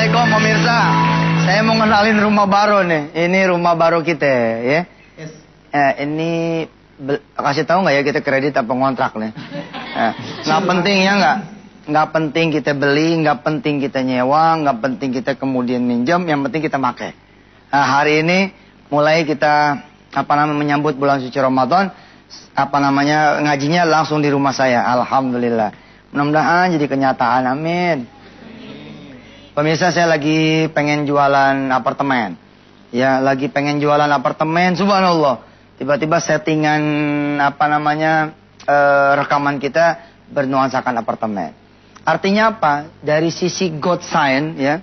Assalamualaikum pemirsa. Saya mau kenalin rumah baru nih. Ini rumah baru kita ya. Yes. Ini kasih tahu nggak ya kita kredit apa ngontrak nih? Nggak penting ya nggak? Nggak penting kita beli, nggak penting kita nyewa, nggak penting kita kemudian minjem. Yang penting kita pakai. Nah, hari ini mulai kita menyambut bulan suci Ramadan. Ngajinya langsung di rumah saya. Alhamdulillah. Mudah-mudahan jadi kenyataan. Amin. Pemirsa, saya lagi pengen jualan apartemen. Ya, lagi pengen jualan apartemen. Subhanallah. Tiba-tiba settingan rekaman kita bernuansakan apartemen. Artinya apa? Dari sisi God sign ya.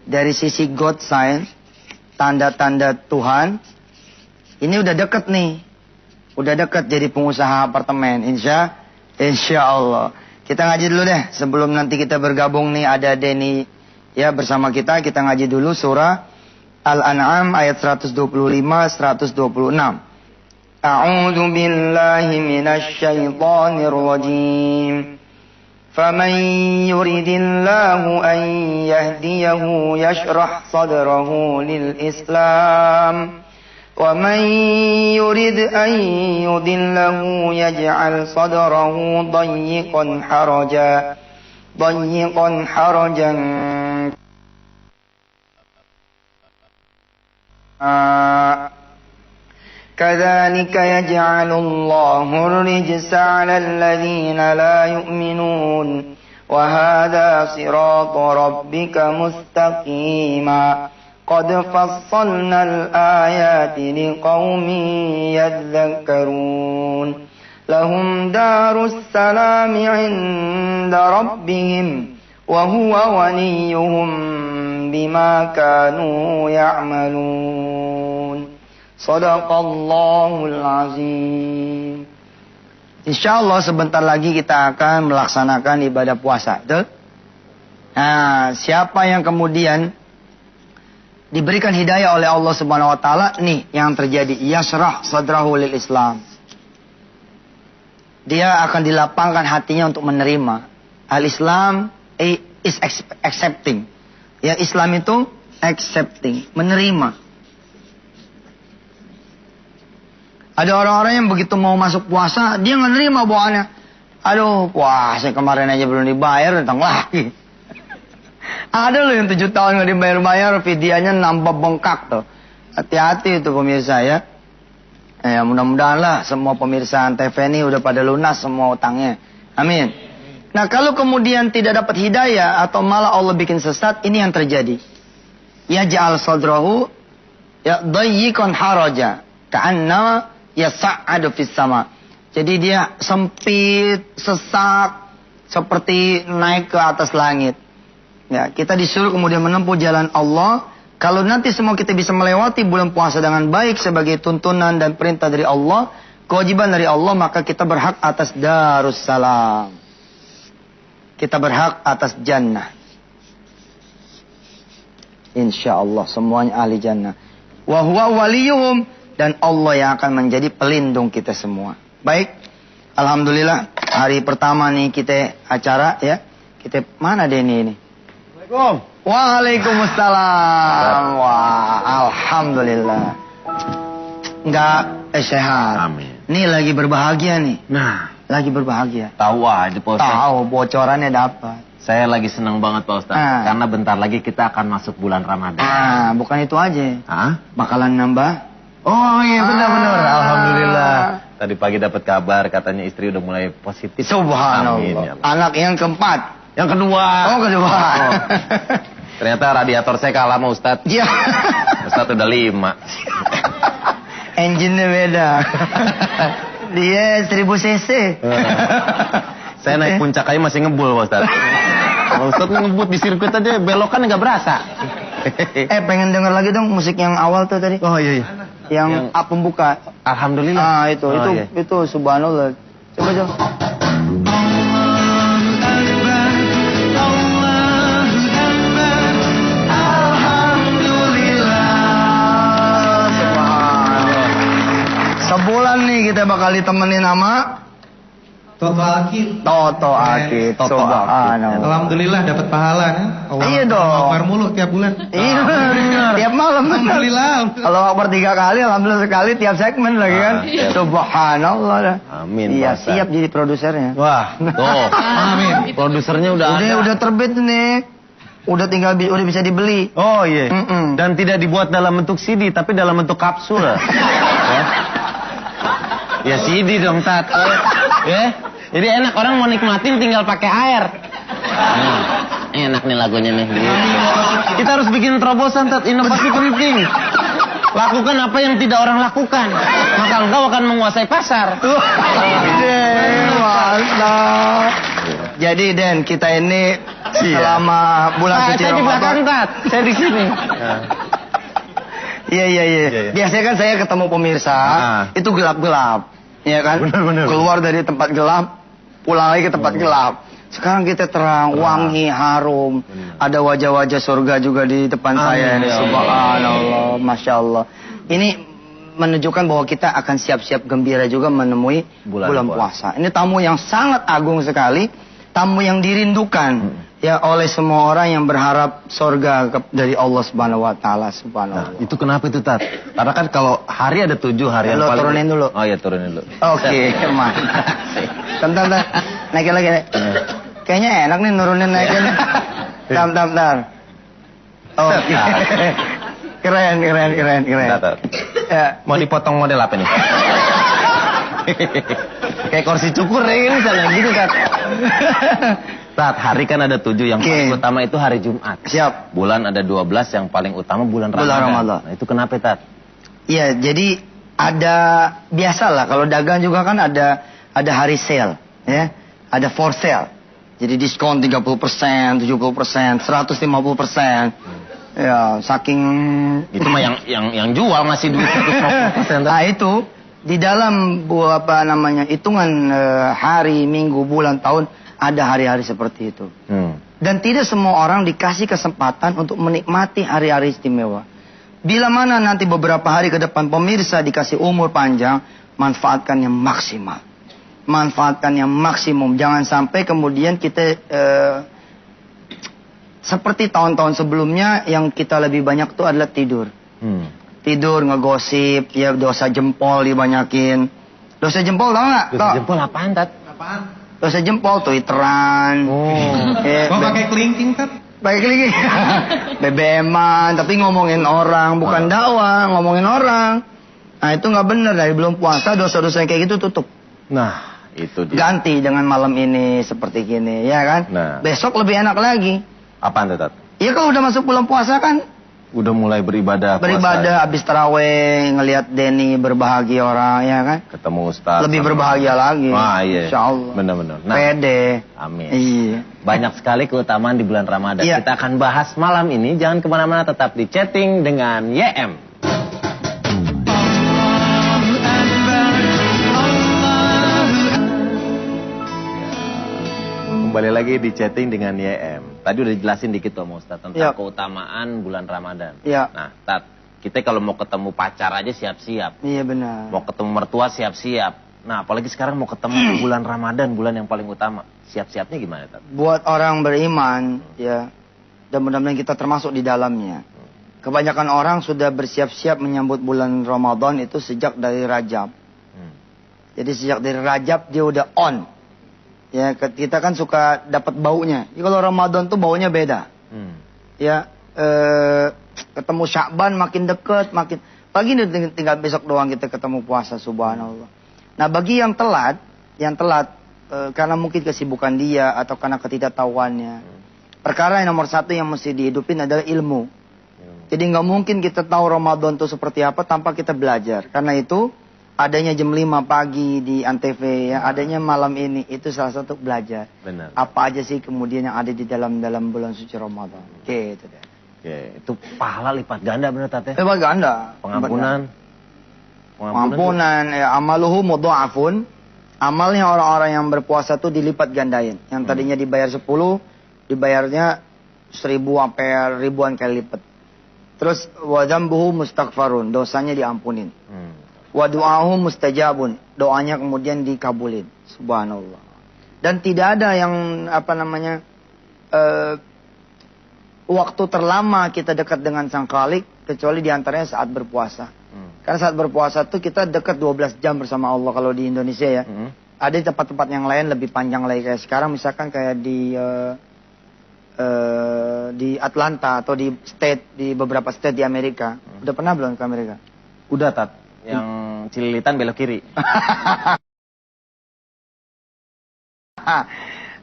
Dari sisi God sign, tanda-tanda Tuhan, ini udah deket nih. Udah deket jadi pengusaha apartemen. Insya Allah. Kita ngaji dulu deh. Sebelum nanti kita bergabung nih ada Denny ya bersama kita. Kita ngaji dulu surah Al-An'am ayat 125, 126. A'udzu billahi minasy syaithanir rajim. Faman yuridillahu an yahdiyahu yashrah sadrahu lil Islam. وَمَنْ يُرِدْ أَنْ يُضِلَّهُ يَجْعَلْ صَدْرَهُ ضَيِّقًا حَرَجًا كَذَلِكَ يَجْعَلُ اللَّهُ الرِّجْسَ عَلَى الَّذِينَ لَا يُؤْمِنُونَ وَهَذَا صِرَاطُ رَبِّكَ مُسْتَقِيمًا قد فصلنا الآيات لقوم يذكرون لهم دار السلام عند ربهم وهو وليهم بما كانوا يعملون صدق الله العظيم. Insyaallah sebentar lagi kita akan melaksanakan ibadah puasa, betul? Nah, siapa yang kemudian diberikan hidayah oleh Allah Subhanahu wa taala, nih yang terjadi, yashrah sadrahu lil Islam. Dia akan dilapangkan hatinya untuk menerima. Al-Islam is accepting. Ya, Islam itu accepting, menerima. Ada orang-orang yang begitu mau masuk puasa, dia nggak nerima bawaannya. Aduh, puasa kemarin aja belum dibayar, datang lagi. Ada loh yang 7 tahun nggak dibayar-bayar, videonya nambah bengkak tuh. Hati-hati itu pemirsa ya. Ya mudah-mudahan lah semua pemirsa Antv ini udah pada lunas semua utangnya. Amin. Nah kalau kemudian tidak dapat hidayah atau malah Allah bikin sesat, ini yang terjadi. Ya ja'al sadrahu ya dayyiqan haraja ka'anna yas'adu fis sama. Jadi dia sempit, sesak, seperti naik ke atas langit. Ya, kita disuruh kemudian menempuh jalan Allah. Kalau nanti semua kita bisa melewati bulan puasa dengan baik sebagai tuntunan dan perintah dari Allah, kewajiban dari Allah, maka kita berhak atas Darussalam. Kita berhak atas jannah. Insya Allah semuanya ahli jannah. Wa huwa waliyuhum, dan Allah yang akan menjadi pelindung kita semua. Baik, alhamdulillah hari pertama nih kita acara ya. Kita mana Denny ini? Waalaikumsalam. Wah, alhamdulillah. Enggak sehat. Amin. Nih lagi berbahagia nih. Nah, lagi berbahagia. tahu aja Pak Ustaz. Tahu bocorannya dapat. Saya lagi senang banget Pak Ustaz. Karena bentar lagi kita akan masuk bulan Ramadan. Bukan itu aja. Hah? Bakalan nambah. Oh iya benar-benar. Alhamdulillah. Tadi pagi dapat kabar katanya istri udah mulai positif. Subhanallah. Amin, ya Allah. Anak yang keempat. Yang kedua. Oh kedua. Oh. Ternyata radiator saya kalah sama Ustaz. Iya. Ustaz udah 5. Engine-nya beda. Dia 1000 cc. Saya naik puncak aja masih ngebul Pak Ustaz. Kalau Ustaz ngebut di sirkuit aja belokan nggak berasa. Pengen denger lagi dong musik yang awal tuh tadi. Oh iya. Yang pembuka. Alhamdulillah. Itu subhanallah. Coba coba. Sebulan nih kita bakal ditemenin sama Toto Akid. Toto Akid. Toto Subhanallah. Alhamdulillah dapat pahala ya. Iya dong. Akbar mulu tiap bulan. Iya benar. Tiap malam. Alhamdulillah. Kalau akbar 3 kali, alhamdulillah sekali tiap segmen lagi kan. Iya. Subhanallah dah. Amin. Iya, Pak Ustadz. siap jadi produsernya. Wah, tuh. Amin. Produsernya udah ada. Udah terbit nih. Udah tinggal udah bisa dibeli. Oh iya. Mm-mm. Dan tidak dibuat dalam bentuk CD, tapi dalam bentuk kapsul. Ya. Ya CD dong, Tat. Ya. Jadi enak, orang mau nikmatin tinggal pakai air. Enak nih lagunya nih. Kita harus bikin terobosan, Tat. Inovasi penting. Lakukan apa yang tidak orang lakukan, maka engkau akan menguasai pasar. Mantap. Jadi Den, kita ini selama bulan suci Saya di belakang, Ramadan. Tat. Saya di sini. Iya. Iya. Biasanya kan saya ketemu pemirsa, itu gelap-gelap. Iya kan? Benar. Keluar dari tempat gelap, pulang lagi ke tempat gelap. Sekarang kita terang, wangi, harum. Ada wajah-wajah surga juga di depan saya ini. Subhanallah, Masya Allah. Ini menunjukkan bahwa kita akan siap-siap gembira juga menemui bulan puasa. Ini tamu yang sangat agung sekali. Tamu yang dirindukan ya oleh semua orang yang berharap surga dari Allah Subhanahu wa taala. Subhanallah. Itu kenapa itu, Tat? Karena kan kalau hari ada 7 hari yang Lo paling... turunin dulu. Oh iya, turunin dulu. Oke, mantap. Bentar. Naikin lagi, Nek. Kayaknya enak nih nurunin naikin. Bentar. Oke. Keren. Bentar. Ya, Mau dipotong model apa nih? Kayak kursi cukur ya, ini misalnya gitu, Tat. Tat, hari kan ada 7, yang paling utama itu hari Jumat. Siap. Bulan ada 12, yang paling utama bulan Ramadan. Nah, itu kenapa, Tat? Iya, jadi ada biasalah kalau dagang juga kan ada hari sale, ya. Ada for sale. Jadi diskon 30%, 70%, 150%. Ya, saking Itu mah yang jual ngasih duit 150%. Nah, itu di dalam hitungan hari, minggu, bulan, tahun ada hari-hari seperti itu. Dan tidak semua orang dikasih kesempatan untuk menikmati hari-hari istimewa. Bila mana nanti beberapa hari ke depan pemirsa dikasih umur panjang, manfaatkan yang maksimal. Manfaatkan yang maksimum. Jangan sampai kemudian kita seperti tahun-tahun sebelumnya yang kita lebih banyak tuh adalah tidur. Tidur, ngegosip, ya dosa jempol dibanyakin. Dosa jempol tau nggak? Dosa jempol apaan, Tat? Dosa jempol, twitteran. Kok pakai kelingking, Tat? Pakai kelingking. BBM-an, tapi ngomongin orang, bukan dakwah, ngomongin orang. Nah itu nggak benar, dari belum puasa dosa-dosa yang kayak gitu tutup. Nah, itu dia. Ganti dengan malam ini seperti gini, ya kan? Nah. Besok lebih enak lagi. Apaan tuh, Tat? Ya kalau udah masuk bulan puasa kan, Udah mulai beribadah. beribadah habis taraweh, ngelihat Denny berbahagia orang, ya kan? Ketemu Ustaz. Lebih berbahagia lagi. Wah, iya. Insya Allah. Benar-benar. Nah, Pede. amin. Iya. Banyak sekali keutamaan di bulan Ramadan. Iya. Kita akan bahas malam ini. Jangan kemana-mana, tetap di chatting dengan YM. Kembali lagi di chatting dengan YM. Tadi udah dijelasin dikit tuh sama Ustaz tentang keutamaan bulan Ramadan. Iya. Nah, Tat, kita kalau mau ketemu pacar aja siap-siap. Iya benar. Mau ketemu mertua siap-siap. Nah, apalagi sekarang mau ketemu bulan Ramadan, bulan yang paling utama. Siap-siapnya gimana, Tat? Buat orang beriman, ya, dan mudah-mudahan kita termasuk di dalamnya. Kebanyakan orang sudah bersiap-siap menyambut bulan Ramadan itu sejak dari Rajab. Jadi sejak dari Rajab dia udah on. Ya, kita kan suka dapat baunya. Jadi kalau Ramadan tuh baunya beda. Ya, ketemu Sya'ban makin deket, makin pagi ini tinggal besok doang kita ketemu puasa, subhanallah. Nah, bagi yang telat karena mungkin kesibukan dia atau karena ketidaktahuannya. Perkara yang nomor satu yang mesti dihidupin adalah ilmu. Jadi nggak mungkin kita tahu Ramadan itu seperti apa tanpa kita belajar. Karena itu adanya jam 5 pagi di Antv, ya, adanya malam ini, itu salah satu belajar. Benar. Apa aja sih kemudian yang ada di dalam bulan suci Ramadan. Gitu deh. Oke, itu pahala lipat ganda bener, Tat, ya? Lipat ganda. Pengampunan, ya, amaluhu mudha'afun. Amalnya orang-orang yang berpuasa tuh dilipat gandain. Yang tadinya dibayar 10, dibayarnya 1000 sampai ribuan kali lipat. Terus wa dzambuhu mustaghfarun, dosanya diampunin. Wa du'ahu mustajabun, doanya kemudian dikabulin. Subhanallah. Dan tidak ada yang waktu terlama kita dekat dengan Sang Khalik kecuali diantaranya saat berpuasa. Karena saat berpuasa tuh kita dekat 12 jam bersama Allah kalau di Indonesia ya. Ada tempat-tempat yang lain lebih panjang lagi kayak sekarang misalkan kayak di Atlanta atau di beberapa state di Amerika. Udah pernah belum ke Amerika? Udah Tat, yang Cililitan belok kiri.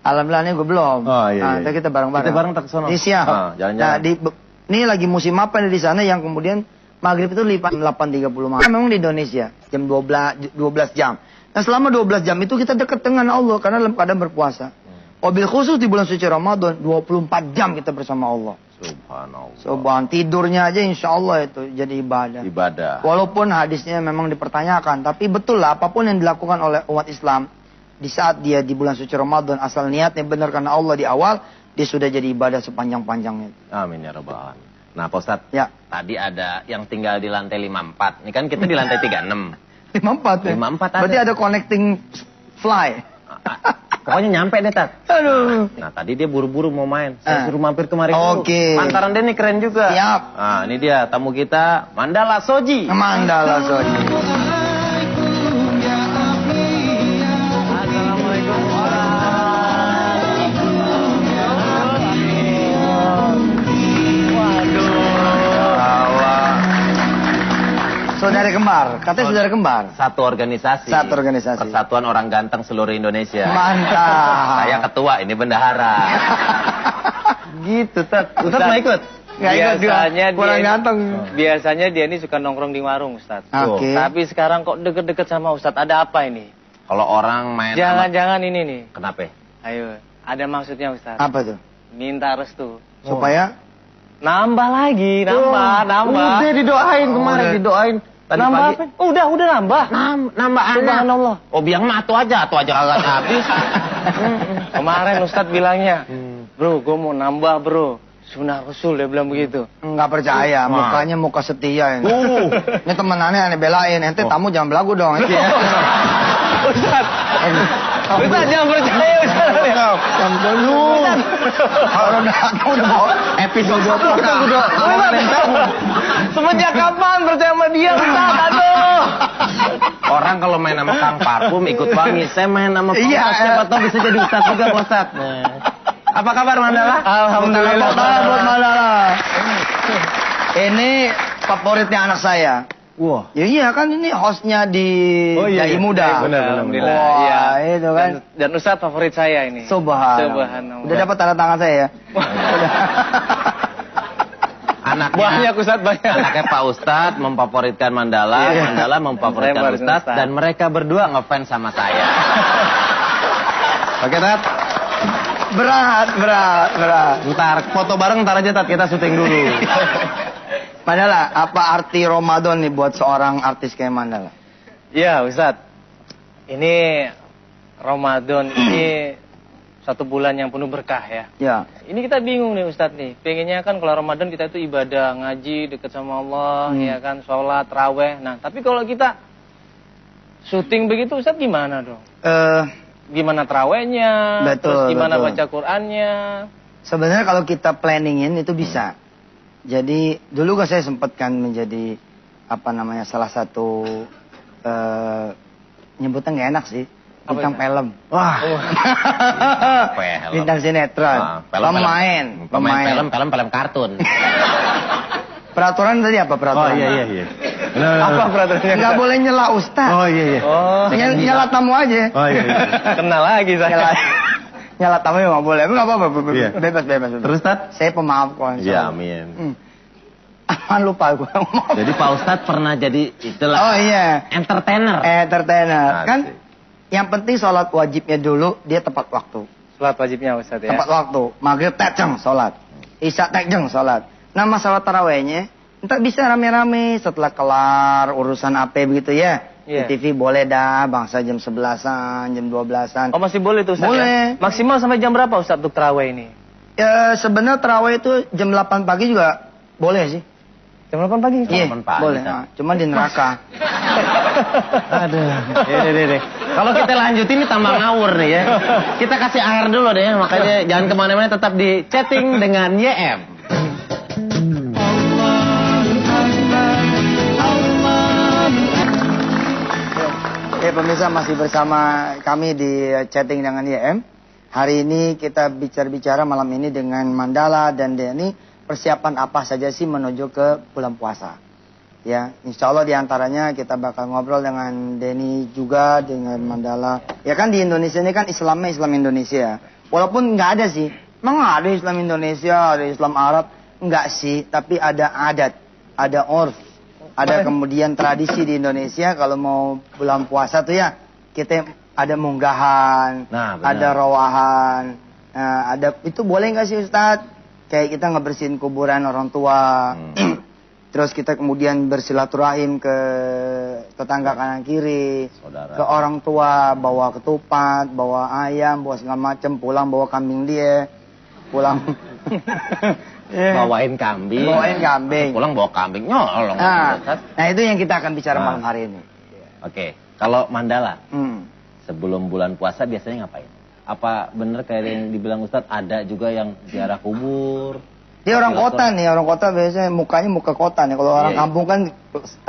Alhamdulillah gue belum. Oh iya. Nanti kita bareng-bareng. Kita bareng tak kesana. Ini siap. Jalan-jalan. Ini lagi musim apa nih di sana yang kemudian maghrib itu lipat 8.30 malam. Memang di Indonesia jam 12 jam. Nah selama 12 jam itu kita dekat dengan Allah karena dalam keadaan berpuasa. Wabil khusus di bulan suci Ramadan 24 jam kita bersama Allah. Subhanallah. Tidurnya aja insya Allah itu jadi ibadah. Walaupun hadisnya memang dipertanyakan, tapi betul lah apapun yang dilakukan oleh umat Islam di saat dia di bulan suci Ramadan asal niatnya benar karena Allah di awal, dia sudah jadi ibadah sepanjang-panjangnya. Amin ya rabbal alamin. Nah Pak Ustadz, ya. Tadi ada yang tinggal di lantai 54. Ini kan kita di lantai 36. 54 ya? 54 ada. Berarti ada connecting fly. Pokoknya nyampe deh Tat. Aduh. Nah tadi dia buru-buru mau main. Saya suruh mampir kemari dulu. Oke. Pantaran dia nih keren juga. Siap. Nah ini dia tamu kita, Mandala Soji. Mandala Soji. Saudara kembar, katanya saudara kembar. Satu organisasi. Persatuan Orang Ganteng seluruh Indonesia. Mantap. Saya ketua, ini bendahara. Gitu, Tat. Ustadz mau ikut? Nggak ikut juga, kurang ganteng. Biasanya dia ini suka nongkrong di warung, Ustadz. Oke. Tapi sekarang kok deket-deket sama Ustadz, ada apa ini? Kalau orang main Jangan-jangan ini nih. Kenapa? Ayo, ada maksudnya Ustadz. Apa tuh? Minta restu. Supaya? Nambah lagi, nambah. Udah didoain kemarin, didoain. Tadi nambah pagi. apa? Udah nambah. Nambah anak. Subhanallah. Oh biang mah atu aja kagak habis. Kemarin Ustadz bilangnya, bro, gue mau nambah bro. Sunnah Rasul, dia bilang begitu. Nggak percaya, mukanya muka setia ini. Ini temenannya aneh belain, ente tamu jangan belagu dong. Ustadz jangan percaya Ustadz. Jangan dulu. Kalau udah bawa episode 20 udah Semenjak kapan percaya sama dia Ustadz? Aduh. Orang kalau main sama Kang Parfum ikut wangi, saya main sama Pak Ustadz, siapa tahu bisa jadi Ustadz juga Pak Ustadz. Apa kabar Mandala? Alhamdulillah. Buat Mandala. Ini favoritnya anak saya. Wah. Ya iya kan ini hostnya di Dai Muda. Benar. Alhamdulillah. Wah, Iya. itu kan. Dan Ustadz favorit saya ini. Subhanallah. Udah dapat tanda tangan saya ya. Banyak Ustadz, banyak. Anaknya Pak Ustadz memfavoritkan Mandala, Mandala memfavoritkan Ustadz, dan mereka berdua ngefans sama saya. Oke Tat? Berat. Ntar foto bareng ntar aja Tat, kita syuting dulu. Mandala, apa arti Ramadan nih buat seorang artis kayak Mandala? Iya Ustadz, ini Ramadan ini satu bulan yang penuh berkah ya. Ya. Ini kita bingung nih Ustadz nih, pengennya kan kalau Ramadan kita itu ibadah, ngaji, dekat sama Allah, ya kan, sholat, raweh. Nah tapi kalau kita syuting begitu Ustadz gimana dong? Gimana terawihnya, terus gimana baca Qur'annya? Sebenarnya kalau kita planningin itu bisa. Jadi dulu kan saya sempat kan menjadi salah satu nyebutnya nggak enak sih, bintang film. Wah. Bintang sinetron. Pemain Film kartun. Peraturan tadi apa peraturan? Oh iya. Apa peraturannya? Nggak boleh nyela Ustaz. Oh iya. Oh, nyela tamu aja. Oh iya. kenal lagi saya. Nyala tamu ya nggak boleh. Nggak apa-apa. Iya. Bebas. Terus Tat? Saya pemaaf kok. Iya, amin. Lupa gue. Jadi Pak Ustadz pernah jadi itulah. Oh iya. Entertainer. Kan yang penting sholat wajibnya dulu dia tepat waktu. Sholat wajibnya Ustadz ya. Tepat waktu. Maghrib tekjeng sholat. Isya tekjeng sholat. Nah masalah tarawehnya, entar bisa rame-rame setelah kelar urusan apa begitu ya. Iya. Di TV boleh dah, bangsa jam 11-an, jam 12-an. Oh masih boleh tuh Ustadz? Boleh. Ya? Maksimal sampai jam berapa Ustadz untuk terawih ini? Ya sebenarnya taraweh itu jam 8 pagi juga boleh sih. Jam 8 pagi? Iya, 8 pagi, boleh. Ustaz. Nah, cuman di neraka. Aduh. Deh. Kalau kita lanjutin ini tambah ngawur nih ya. Kita kasih air dulu deh, makanya jangan kemana-mana, tetap di chatting dengan YM. Oke pemirsa, masih bersama kami di chatting dengan YM. Hari ini kita bicara malam ini dengan Mandala dan Denny. Persiapan apa saja sih menuju ke bulan puasa? Ya, insya Allah diantaranya kita bakal ngobrol dengan Denny juga, dengan Mandala. Ya kan di Indonesia ini kan Islamnya Islam Indonesia. Walaupun nggak ada sih. Memang ada Islam Indonesia, ada Islam Arab. Nggak sih, tapi ada adat, ada urf. Ada kemudian tradisi di Indonesia kalau mau bulan puasa tuh ya kita ada munggahan, Nah, benar. ada rawahan, ada itu boleh nggak sih Ustadz? Kayak kita ngebersihin kuburan orang tua, terus kita kemudian bersilaturahim ke tetangga kanan kiri, Saudara. ke orang tua, bawa ketupat, bawa ayam, bawa segala macem, pulang bawa kambing dia, pulang. Bawain kambing. Bawain kambing. Pulang bawa kambing nyolong. Nah itu yang kita akan bicara Nah. malam hari ini. Oke, kalau Mandala Hmm. sebelum bulan puasa biasanya ngapain? Apa bener kayak yang dibilang Ustadz ada juga yang ziarah kubur? Dia orang kota nih, orang kota biasanya mukanya muka kota nih. Kalau orang Iya. kampung kan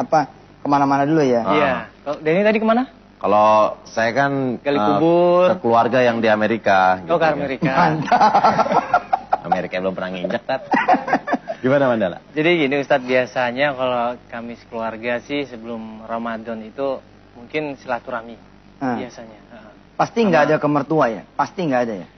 apa kemana-mana dulu ya. Iya. Kalau Denny tadi kemana? Kalau saya kan Gali kubur. ke keluarga yang di Amerika. Oh, ke kan. Amerika. Amerika belum pernah nginjek, Tat. Gimana Mandala? Jadi gini Ustadz, biasanya kalau kami sekeluarga sih sebelum Ramadan itu mungkin silaturahmi biasanya. Pasti nggak ada ke mertua ya? Pasti nggak ada ya?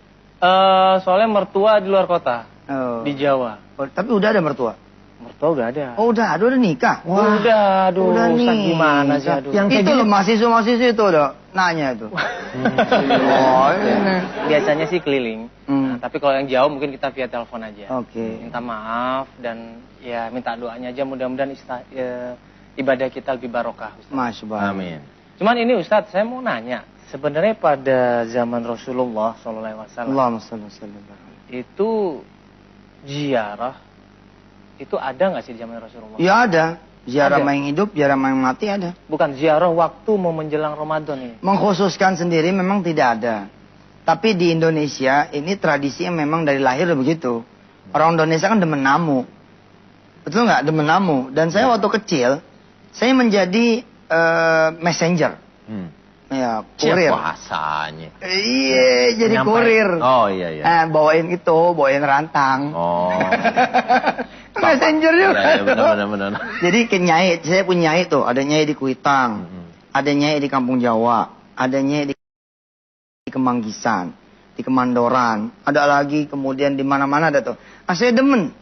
Soalnya mertua di luar kota, Oh. di Jawa. Oh, tapi udah ada mertua? Mertua udah ada. Oh udah nikah? Udah, aduh, udah Ustadz nih. gimana sih, aduh. Yang itu loh mahasiswa-mahasiswa itu udah nanya itu. Oh, ini. Biasanya sih keliling. Hmm. Nah, tapi kalau yang jauh mungkin kita via telepon aja. Oke. Minta maaf dan ya minta doanya aja, mudah-mudahan ibadah kita lebih barokah, Ustadz. Masya Allah. Amin. Cuman ini Ustadz, saya mau nanya, sebenarnya pada zaman Rasulullah SAW Allahumma shalli wa sallim. itu ziarah itu ada nggak sih di zaman Rasulullah? Ya ada. Ziarah Ada. yang hidup, ziarah yang mati ada. Bukan ziarah waktu mau menjelang Ramadan ini. Mengkhususkan sendiri memang tidak ada. Tapi di Indonesia ini tradisinya memang dari lahir udah begitu. Orang Indonesia kan demen namu. Betul nggak? Demen namu. Dan saya waktu kecil, saya menjadi messenger. Ya, kurir. Bahasanya. Iya, jadi Nyampe. kurir. Oh iya iya. Bawain itu, bawain rantang. Oh. Messenger juga. Iya, benar. Jadi ke nyai, saya punya nyai tuh, ada nyai di Kuitang, ada nyai di Kampung Jawa, ada nyai di Kemanggisan, di Kemandoran, ada lagi kemudian di mana-mana ada tuh. Nah, saya demen.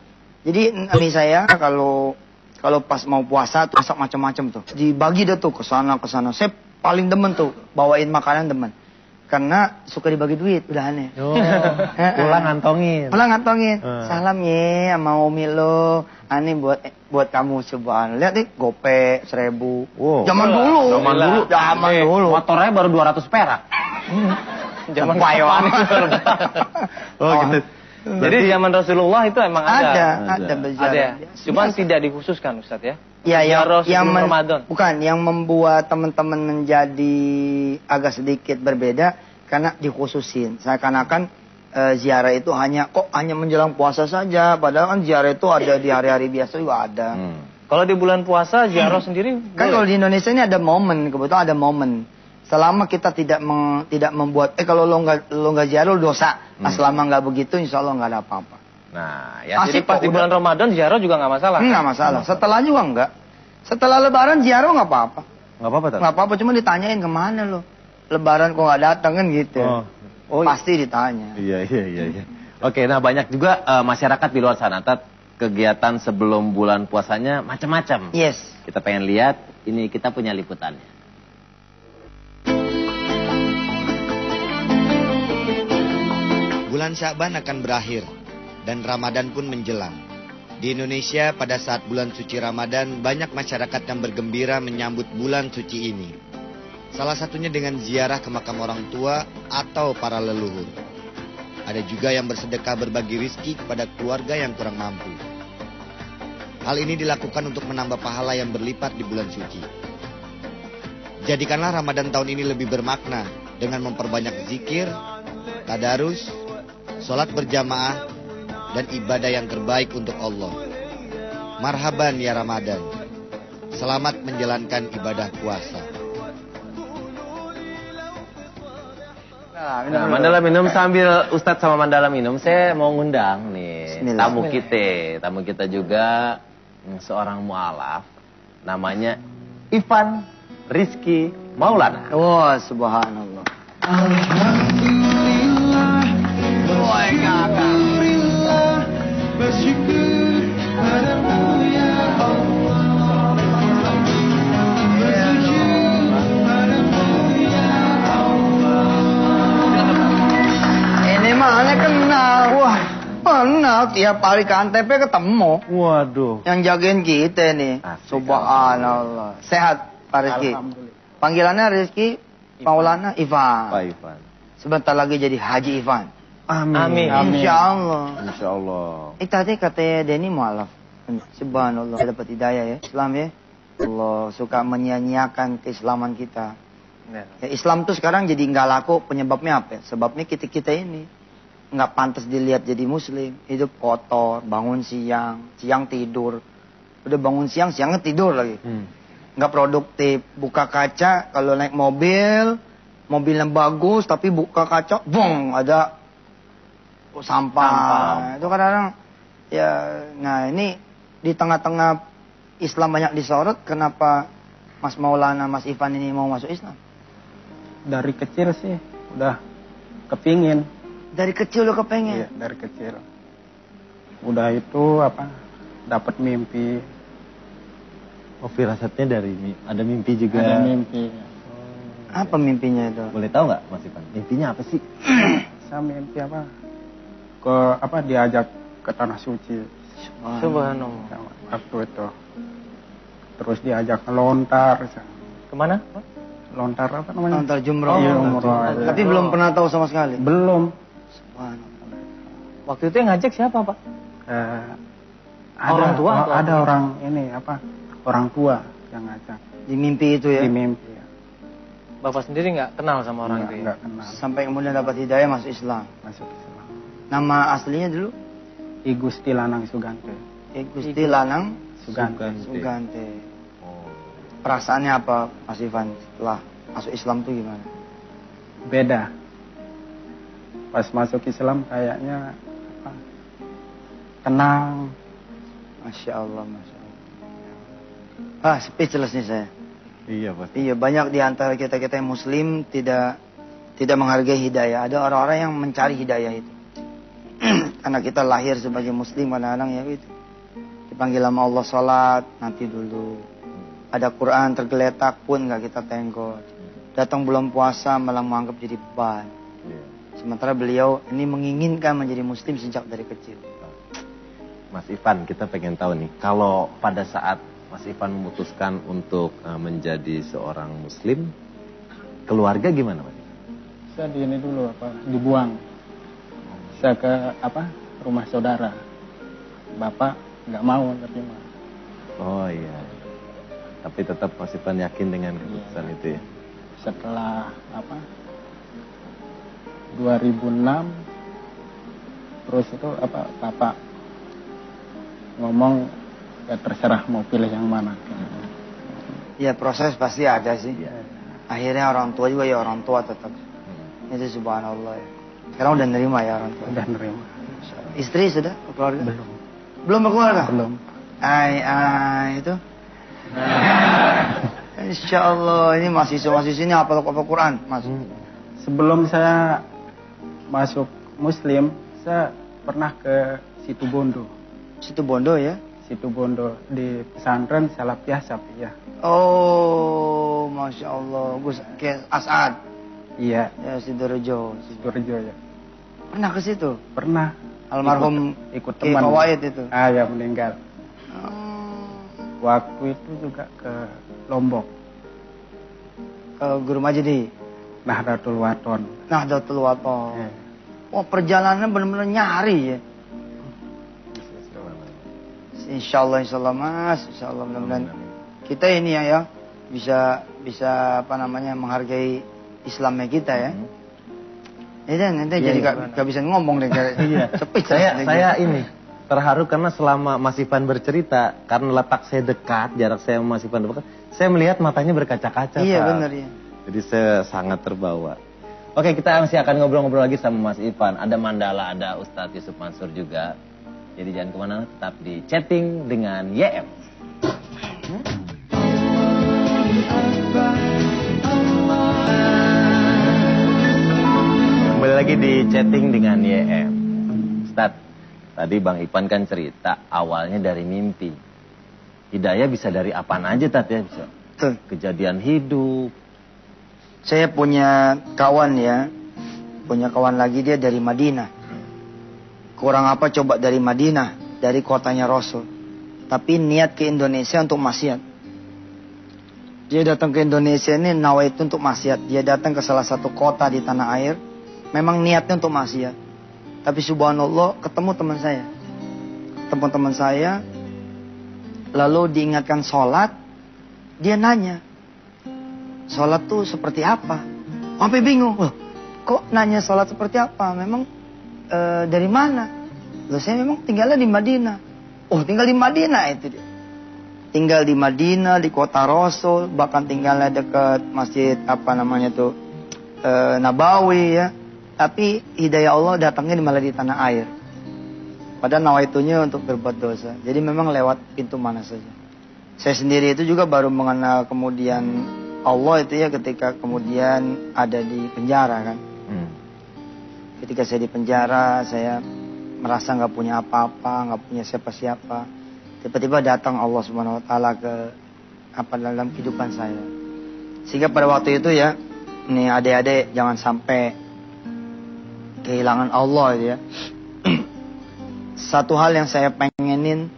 Jadi ini saya kalau pas mau puasa tuh masak macam-macam tuh. Dibagi deh tuh ke sana ke sana. Saya paling demen tuh bawain makanan demen. Karena suka dibagi duit, udah aneh. Oh, pulang ngantongin. Pulang ngantongin. Salam ye sama Umi lo. Ani buat kamu cobaan. Lihat nih, gope 1.000. Wow. Zaman dulu. Zaman dulu. Motornya baru 200 perak. Zaman Payoan. Oh gitu. Jadi di zaman Rasulullah itu emang ada. Ada berjalan. Ada ya. Cuman tidak dikhususkan Ustadz ya. Ya, Ziarah sebelum Ramadan. Bukan, yang membuat teman-teman menjadi agak sedikit berbeda karena dikhususin. Seakan-akan ziarah itu hanya menjelang puasa saja, padahal kan ziarah itu ada di hari-hari biasa juga ada. Kalau di bulan puasa ziarah sendiri Kan boleh? kalau di Indonesia ini ada momen, kebetulan ada momen. Selama kita tidak membuat kalau lo nggak ziarah lo dosa. Nah, selama nggak begitu, insya Allah nggak ada apa-apa. Nah, ya Jadi Asik pas kok, di bulan Ramadan ziarah juga nggak masalah. Nggak masalah. Setelah juga nggak. Setelah Lebaran ziarah nggak apa-apa. nggak apa-apa Tat? Nggak apa-apa, cuma ditanyain kemana lo. Lebaran kok nggak datang kan gitu. Oh. Pasti ditanya. Iya. Oke, nah banyak juga masyarakat di luar sana, Tat, kegiatan sebelum bulan puasanya macam-macam. Yes. Kita pengen lihat, ini kita punya liputannya. Bulan Sya'ban akan berakhir dan Ramadan pun menjelang. Di Indonesia pada saat bulan suci Ramadan banyak masyarakat yang bergembira menyambut bulan suci ini. Salah satunya dengan ziarah ke makam orang tua atau para leluhur. Ada juga yang bersedekah berbagi rizki kepada keluarga yang kurang mampu. Hal ini dilakukan untuk menambah pahala yang berlipat di bulan suci. Jadikanlah Ramadan tahun ini lebih bermakna dengan memperbanyak zikir, tadarus, sholat berjamaah, dan ibadah yang terbaik untuk Allah. Marhaban ya Ramadan. Selamat menjalankan ibadah puasa. Nah, Mandala minum sambil Ustadz sama Mandala minum, saya mau ngundang nih tamu kita juga seorang mualaf, namanya Ivan Rizky Maulana. Oh, subhanallah. Alhamdulillah, alhamdulillah, bersyukur padamu ya Allah. Bersyukur padamu ya Allah. Ini mana kenal? Wah, kenal tiap hari ke Antep ketemu. Waduh. Yang jagain kita nih. Asik, Subhanallah. Sehat Pak Rizky? Panggilannya Rizky Maulana Ivan. Pak Ivan. Sebentar lagi jadi Haji Ivan. Amin. Insya Allah. Insya Allah. Tadi katanya Denny mualaf. Subhanallah. Dapat hidayah ya. Islam ya. Allah suka menyia-nyiakan keislaman kita. Ya, Islam tuh sekarang jadi nggak laku. Penyebabnya apa? Sebabnya kita ini nggak pantas dilihat jadi muslim. Hidup kotor, bangun siang tidur. Udah bangun siangnya tidur lagi. Nggak produktif. Buka kaca, kalau naik mobilnya bagus, tapi buka kaca, bong, ada sampah. Itu kadang-kadang, ya, nah ini di tengah-tengah Islam banyak disorot, kenapa Mas Maulana, Mas Ivan ini mau masuk Islam? Dari kecil sih, udah kepingin. Dari kecil lo kepengen? Iya, dari kecil. Udah itu dapat mimpi. Oh, firasatnya dari ada mimpi juga. Ada mimpi. Apa mimpinya itu? Boleh tahu nggak Mas Ivan? Mimpinya apa sih? Saya mimpi diajak ke tanah suci. Subhanallah. Waktu itu. Terus diajak lontar. Kemana? Lontar apa namanya? Lontar jumroh. Iya, umroh. Tapi belum pernah tahu sama sekali? Belum. Subhanallah. Waktu itu yang ngajak siapa, Pak? Orang tua atau ada orang ini orang tua yang ngajak. Di mimpi itu ya? Di mimpi ya. Bapak sendiri nggak kenal sama orang itu ya? Nggak kenal. Sampai kemudian dapat hidayah masuk Islam. Masuk Islam. Nama aslinya dulu? I Gusti Lanang Sugante. Gusti Lanang Sugante. Sugante. Oh. Perasaannya apa Mas Ivan setelah masuk Islam tuh gimana? Beda. Pas masuk Islam kayaknya tenang. Masya Allah, Masya Allah. Speechless nih saya. Iya, Pak. Iya, banyak di antara kita yang muslim tidak menghargai hidayah. Ada orang-orang yang mencari hidayah itu. Karena kita lahir sebagai muslim, kadang-kadang ya itu. Dipanggil sama Allah sholat, nanti dulu. Ada Quran tergeletak pun nggak kita tengok. Datang bulan puasa malah menganggap jadi beban. Sementara beliau ini menginginkan menjadi muslim sejak dari kecil. Mas Ivan, kita pengen tahu nih, kalau pada saat Mas Ivan memutuskan untuk menjadi seorang muslim, keluarga gimana, Mas? Saya di ini dulu dibuang. Saya ke rumah saudara. Bapak nggak mau terima. Oh iya. Tapi tetap Mas Ivan yakin dengan keputusan itu ya? Setelah 2006 terus itu Bapak ngomong ya terserah mau pilih yang mana. Ya proses pasti ada sih. Akhirnya orang tua juga ya orang tua tetap. Itu subhanallah ya. Sekarang udah nerima ya orang tua. Udah nerima. Istri sudah keluarga? Belum. Belum berkeluarga? Belum. Itu. Insya Allah ini mahasiswa ini hafal Quran Mas. Sebelum saya masuk Muslim, saya pernah ke Situbondo. Situbondo ya? Situbondo di pesantren Salafiyah Syafiyah. Oh, Masya Allah. Gus As'ad. Iya. Ya, Sidorejo. Sidorejo ya. Pernah ke situ? Pernah. Almarhum ikut Kiai teman. Fawaid itu. Ya meninggal. Waktu itu juga ke Lombok. Ke Guru Majdi. Nahdlatul Wathon. Nahdlatul Wathon. Ya. Wah, perjalanan benar-benar nyari ya. insya Allah Mas, insya Allah mudah-mudahan kita ini ya bisa apa namanya menghargai Islamnya kita ya. Ya nanti jadi gak bisa ngomong deh. Iya. Saya ini terharu karena selama Mas Ivan bercerita, karena letak saya dekat, jarak saya sama Mas Ivan dekat, saya melihat matanya berkaca-kaca. Iya benar ya. Jadi saya sangat terbawa. Oke, kita masih akan ngobrol-ngobrol lagi sama Mas Ivan. Ada Mandala, ada Ustadz Yusuf Mansur juga. Jadi jangan kemana, tetap di chatting dengan YM. Kembali lagi di chatting dengan YM. Ustadz, tadi Bang Ivan kan cerita awalnya dari mimpi. Hidayah bisa dari apaan aja, Tat ya? Bisa kejadian hidup. Saya punya kawan ya, punya kawan lagi dia dari Madinah. Kurang apa coba dari Madinah, dari kotanya Rasul. Tapi niat ke Indonesia untuk maksiat. Dia datang ke Indonesia ini nawaitu untuk maksiat. Dia datang ke salah satu kota di tanah air, memang niatnya untuk maksiat. Tapi subhanallah ketemu teman saya. Teman-teman saya, lalu diingatkan sholat, dia nanya, sholat tuh seperti apa? Sampai bingung, loh, kok nanya sholat seperti apa? Memang dari mana? Loh, saya memang tinggalnya di Madinah. Oh, tinggal di Madinah itu dia. Tinggal di Madinah, di kota Rasul, bahkan tinggalnya dekat masjid apa namanya tuh Nabawi ya. Tapi hidayah Allah datangnya malah di tanah air. Padahal nawaitunya untuk berbuat dosa. Jadi memang lewat pintu mana saja. Saya sendiri itu juga baru mengenal kemudian Allah itu ya ketika kemudian ada di penjara kan. Ketika saya di penjara, saya merasa nggak punya apa-apa, nggak punya siapa-siapa. Tiba-tiba datang Allah Subhanahu Wa Taala ke dalam kehidupan saya. Sehingga pada waktu itu ya, nih adik-adik jangan sampai kehilangan Allah ya. Satu hal yang saya pengenin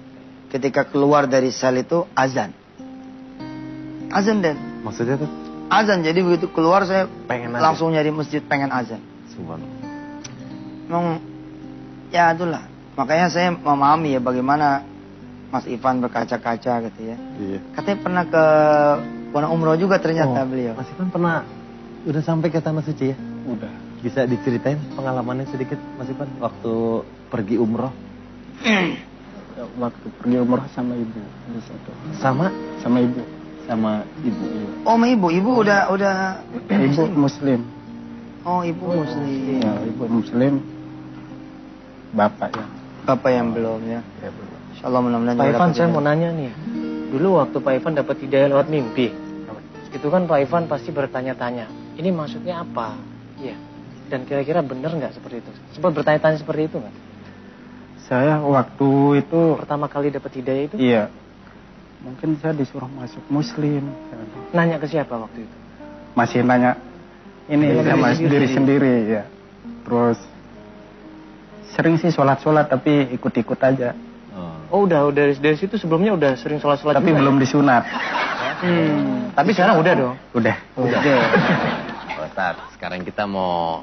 ketika keluar dari sel itu azan. Azan dan. Maksudnya tuh? Azan, jadi begitu keluar saya pengen langsung nyari masjid pengen azan. Subhanallah. Memang ya itulah. Makanya saya memahami ya bagaimana Mas Ivan berkaca-kaca gitu ya. Iya. Katanya pernah ke Pondok Umroh juga ternyata beliau. Mas Ivan pernah udah sampai ke Tanah Suci ya? Udah. Bisa diceritain pengalamannya sedikit Mas Ivan waktu pergi umroh? Waktu pergi umroh sama ibu di situ. Sama Ibu. sama ibu. Oh, sama ibu udah Ibu Muslim. Oh, ibu Muslim. Ya, ibu Muslim. Bapak ya. Bapak yang belum ya. Ya belum. Insyaallah mudah-mudahan. Pak juga Ivan, dapat saya hidayah. mau nanya nih. Dulu waktu Pak Ivan dapat hidayah lewat mimpi, itu kan Pak Ivan pasti bertanya-tanya, ini maksudnya apa? Iya. Dan kira-kira benar nggak seperti itu? Sempat bertanya-tanya seperti itu nggak? Saya waktu itu Pertama kali dapat hidayah itu, iya. Mungkin saya disuruh masuk Muslim. nanya ke siapa waktu itu? Masih nanya ini Nanya sama diri diri sendiri. sendiri ya. Terus sering sih sholat-sholat tapi ikut-ikut aja. Oh, udah dari situ sebelumnya udah sering sholat-sholat Tapi juga, belum ya? disunat. Tapi sekarang udah dong. Udah. Ustaz, sekarang kita mau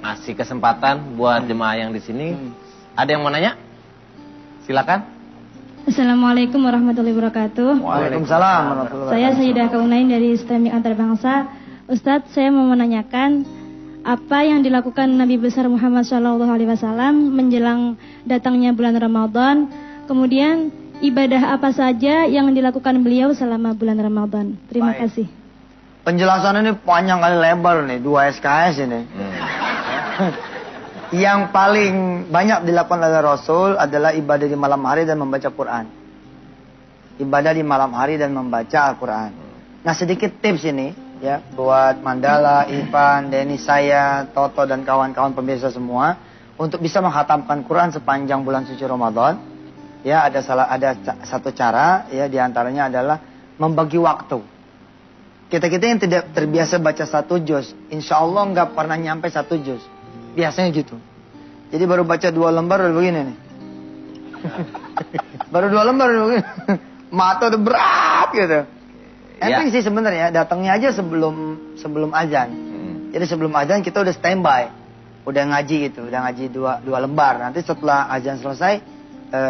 ngasih kesempatan buat jemaah yang di sini. Ada yang mau nanya? Silakan. Assalamualaikum warahmatullahi wabarakatuh. Waalaikumsalam warahmatullahi Saya Sayyidah Kaunain dari STEMIK Antarbangsa. Ustadz, saya mau menanyakan apa yang dilakukan Nabi besar Muhammad SAW menjelang datangnya bulan Ramadan. Kemudian ibadah apa saja yang dilakukan beliau selama bulan Ramadan. Terima Baik. kasih. Penjelasan ini panjang kali lebar nih, 2 SKS ini. Yang paling banyak dilakukan oleh Rasul adalah ibadah di malam hari dan membaca Quran. Ibadah di malam hari dan membaca Al-Quran. Nah, sedikit tips ini ya buat Mandala, Ivan, Denny, saya, Toto dan kawan-kawan pemirsa semua untuk bisa menghatamkan Quran sepanjang bulan suci Ramadan. Ya, ada satu cara ya diantaranya adalah membagi waktu. Kita-kita yang tidak terbiasa baca 1 juz, insya Allah nggak pernah nyampe 1 juz. Biasanya gitu. Jadi baru baca 2 lembar udah begini nih. Baru 2 lembar udah begini. Mata udah berat gitu. Enteng sih sebenarnya, datangnya aja sebelum azan. Jadi sebelum azan kita udah standby. Udah ngaji gitu, udah ngaji 2 lembar. Nanti setelah azan selesai,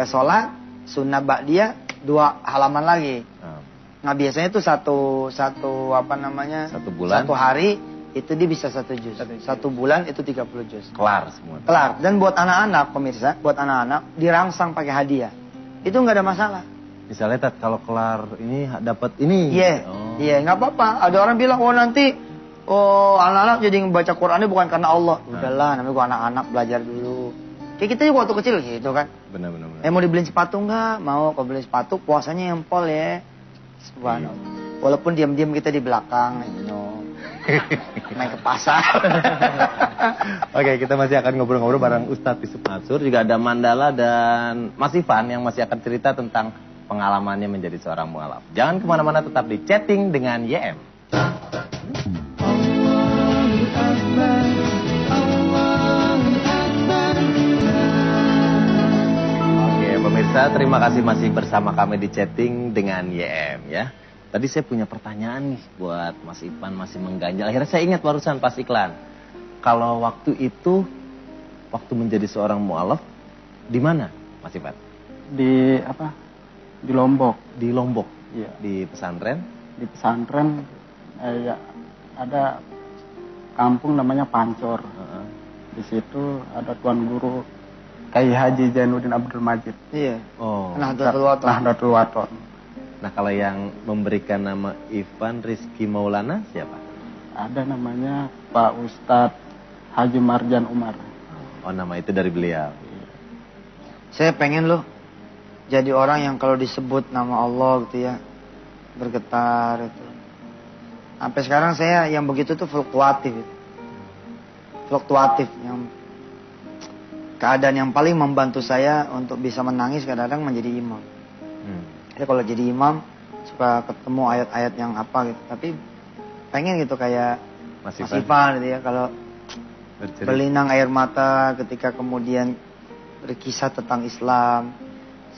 sholat sunnah ba'diyah 2 halaman lagi. Ah, Nah biasanya itu satu apa namanya? 1 bulan. 1 hari itu dia bisa 1 juz. 1 bulan itu 30 juz. kelar semua. Kelar. Dan buat anak-anak pemirsa, buat anak-anak dirangsang pakai hadiah. Itu nggak ada masalah. Misalnya Tat, kalau kelar ini dapat ini. Iya, Oh. iya nggak apa-apa. Ada orang bilang, nanti anak-anak jadi membaca Qurannya bukan karena Allah. Udahlah, namanya gua anak-anak belajar dulu. Kayak kita juga waktu kecil gitu kan. Benar. Mau dibeliin sepatu nggak? Mau. Kalau beli sepatu puasanya yang pol ya. Subhanallah. Walaupun diam-diam kita di belakang, main ke pasar. Oke, kita masih akan ngobrol-ngobrol bareng Ustadz Yusuf Mansur. Juga ada Mandala dan Mas Ivan yang masih akan cerita tentang pengalamannya menjadi seorang mualaf. Jangan kemana-mana, tetap di Chatting dengan YM. Oke, pemirsa, terima kasih masih bersama kami di Chatting dengan YM ya. Tadi saya punya pertanyaan nih buat Mas Ivan, masih mengganjal. Akhirnya saya ingat barusan pas iklan. Kalau waktu itu, waktu menjadi seorang mualaf, di mana Mas Ivan? Di apa? Di Lombok. Di Lombok, Iya. di pesantren. Di pesantren ya, ada kampung namanya Pancor. Heeh. Di situ ada tuan guru Kiai Haji Zainuddin Abdul Majid. Iya. Oh. Nahdlatul Wathon. Nahdlatul Wathon. Nah, kalau yang memberikan nama Ivan Rizky Maulana siapa? Ada namanya Pak Ustadz Haji Marjan Umar. Oh, nama itu dari beliau. Saya pengen loh jadi orang yang kalau disebut nama Allah gitu ya bergetar itu. Sampai sekarang saya yang begitu tuh fluktuatif. Gitu. Fluktuatif yang keadaan yang paling membantu saya untuk bisa menangis kadang-kadang menjadi imam. Ya kalau jadi imam suka ketemu ayat-ayat yang apa gitu. Tapi pengen gitu kayak Mas Ivan gitu ya kalau berlinang air mata ketika kemudian berkisah tentang Islam.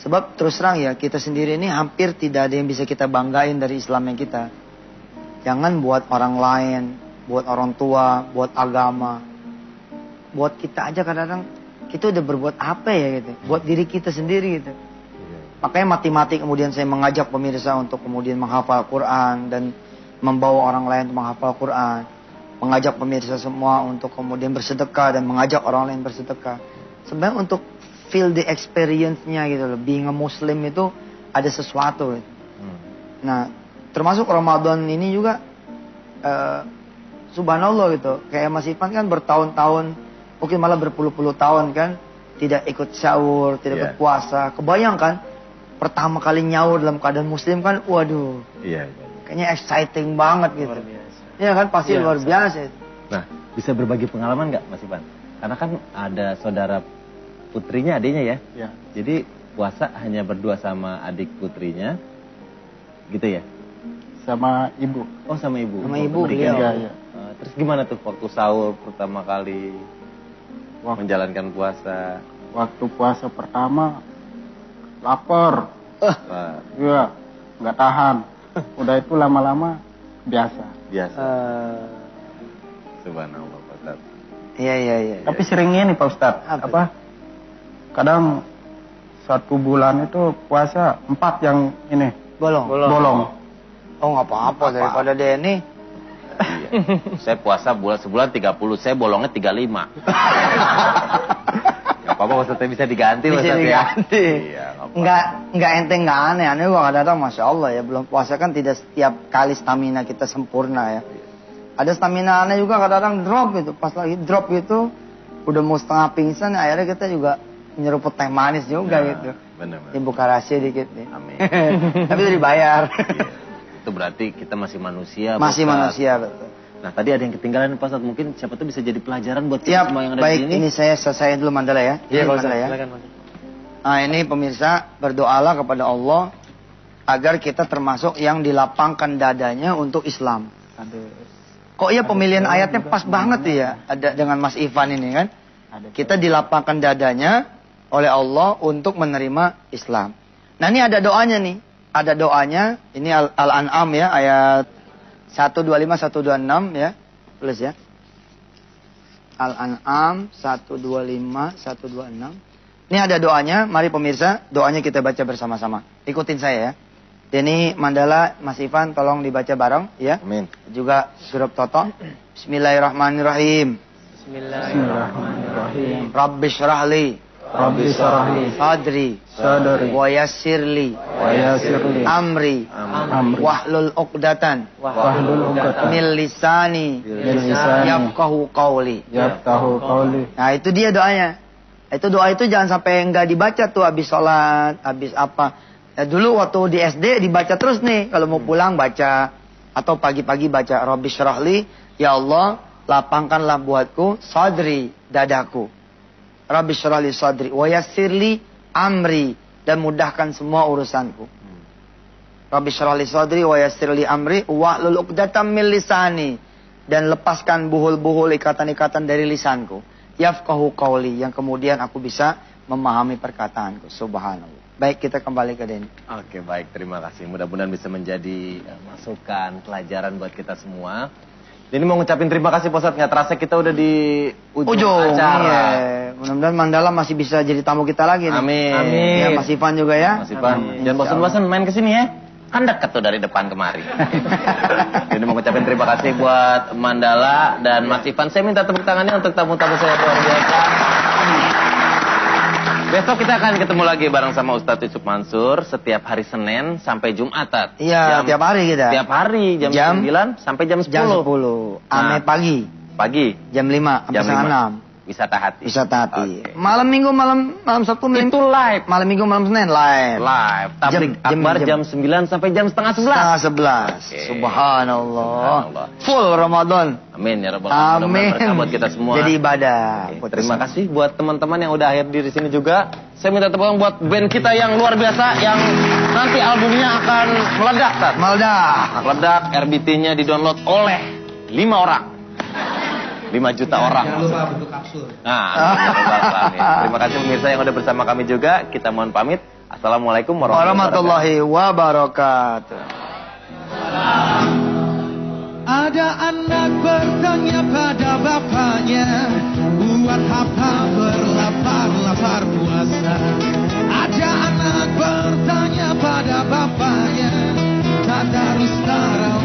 Sebab terus terang ya kita sendiri ini hampir tidak ada yang bisa kita banggain dari Islam yang kita. Jangan buat orang lain, buat orang tua, buat agama. Buat kita aja kadang-kadang kita udah berbuat apa ya gitu. Buat diri kita sendiri gitu. Makanya mati-mati kemudian saya mengajak pemirsa untuk kemudian menghafal Quran dan membawa orang lain untuk menghafal Quran. Mengajak pemirsa semua untuk kemudian bersedekah dan mengajak orang lain bersedekah. Sebenarnya untuk feel the experience-nya gitu loh. Being a Muslim itu ada sesuatu gitu. Nah, termasuk Ramadan ini juga subhanallah gitu. Kayak Mas Ivan kan bertahun-tahun, mungkin malah berpuluh-puluh tahun kan tidak ikut sahur, tidak ikut puasa. Kebayangkan pertama kali nyaur dalam keadaan Muslim kan, waduh. Iya. Kayaknya exciting banget gitu. Iya kan pasti luar biasa. Nah, bisa berbagi pengalaman nggak Mas Ivan? Karena kan ada saudara putrinya, adiknya ya. Ya. Jadi puasa hanya berdua sama adik putrinya, gitu ya? Sama ibu. Oh, sama ibu. Sama ibu beliau. beliau. Iya. Terus gimana tuh waktu sahur pertama kali menjalankan puasa? Waktu puasa pertama lapar. Wah, Iya, nggak tahan. Udah itu lama-lama biasa. biasa. Subhanallah, Pak Ustadz. Iya. Tapi sering ini Pak Ustadz. Apa? Kadang 1 bulan itu puasa 4 yang ini Bolong. bolong. Oh nggak apa-apa daripada Denny. Iya. Saya puasa sebulan 30, saya bolongnya 35. Gak apa-apa maksudnya bisa diganti Bisa Ustadz, diganti. ya. Iya, Nggak enteng nggak aneh. Aneh gua kadang-kadang Masya Allah ya. Belum puasa kan tidak setiap kali stamina kita sempurna ya. Ada stamina aneh juga kadang-kadang drop gitu. Pas lagi drop gitu udah mau setengah pingsan akhirnya kita juga nyeruput teh manis juga gitu. Benar. Dibuka rahasia dikit nih. Amin. Tapi itu dibayar. Iya. Itu berarti kita masih manusia. Masih Pak Ustadz. manusia betul. Nah, tadi ada yang ketinggalan Pak Ustadz. Mungkin siapa tuh bisa jadi pelajaran buat Ya, kita semua yang ada baik di sini. ini saya selesai dulu Mandala ya. Iya, kalau Mandala ya. silakan Mas. Nah ini pemirsa berdoalah kepada Allah agar kita termasuk yang dilapangkan dadanya untuk Islam. Kok iya pemilihan ayatnya pas banget ya ada dengan Mas Ivan ini kan? Kita dilapangkan dadanya oleh Allah untuk menerima Islam. Nah ini ada doanya nih. Ada doanya, ini Al-An'am ya, ayat 125, 126 ya. Tulis ya. Al-An'am 125, 126. Ini ada doanya, mari pemirsa, doanya kita baca bersama-sama. Ikutin saya ya. Ini mandala Mas Ivan tolong dibaca bareng ya. Amin. Juga grup Toto. Bismillahirrahmanirrahim. Bismillahirrahmanirrahim. Rabbi syrahli Rabbi syrahli sadri sadri wa yassirli wa yassirli amri amri wahlul uqdatan wahlul 'uqdatam min lisani min lisani yafqahu qawli. yafqahu qawli. Nah, itu dia doanya. Doa itu jangan sampai enggak dibaca tuh habis sholat, habis apa. Ya, dulu waktu di SD dibaca terus nih. Kalau mau pulang baca. Atau pagi-pagi baca. Rabbi syrahli, ya Allah, lapangkanlah buatku sadri, dadaku. Rabbi syrahli sadri, wa yassirli amri, dan mudahkan semua urusanku. Rabbi syrahli sadri, wa yassirli amri, wahlul 'uqdatam min lisani, dan lepaskan buhul-buhul ikatan-ikatan dari lisanku. Yafqahu qawli, yang kemudian aku bisa memahami perkataanku. Subhanallah. Baik, kita kembali ke Denny. Oke, baik, terima kasih. Mudah-mudahan bisa menjadi masukan, pelajaran buat kita semua. Jadi mau ngucapin terima kasih Pak Ustadz, nggak terasa kita udah di ujung acara. Iya. Mudah-mudahan Mandala masih bisa jadi tamu kita lagi nih. Amin. Ya, Mas Ivan juga ya. Mas Ivan, jangan bosan-bosan main ke sini ya. Kan dekat tuh dari depan kemari. Jadi mau ngucapin terima kasih buat Mandala dan Mas Ivan. Saya minta tepuk tangannya untuk tamu-tamu saya luar biasa. Besok kita akan ketemu lagi bareng sama Ustadz Yusuf Mansur setiap hari Senin sampai Jumat. Iya, tiap hari kita. Tiap hari jam 9 sampai jam 10. Jam 10. Ame pagi. Pagi. Jam 5 sampai setengah 6. Bisa tahati. Bisa tahati. Oke. Malam Minggu, malam Sabtu Itu live. Malam Minggu, malam Senin live. Live. Tablik akbar jam 9 sampai jam setengah 11. Setengah 11. Oke. Subhanallah. Subhanallah. Full Ramadan. Amin ya rabbal alamin. Amin. Berkah buat kita semua. Jadi ibadah. Oke, terima kasih buat teman-teman yang udah hadir di sini juga. Saya minta tepuk tangan buat band kita yang luar biasa yang nanti albumnya akan meledak. Tat. Meledak. RBT-nya di-download oleh 5 orang. 5 juta orang. Jangan lupa bentuk kapsul. Nah, ya rabbal alamin. Terima kasih pemirsa yang udah bersama kami juga. Kita mohon pamit. Assalamualaikum warahmatullahi wabarakatuh. Ada anak bertanya pada bapaknya, buat apa berlapar-lapar puasa? Ada anak bertanya pada bapaknya, tadarus tarawih.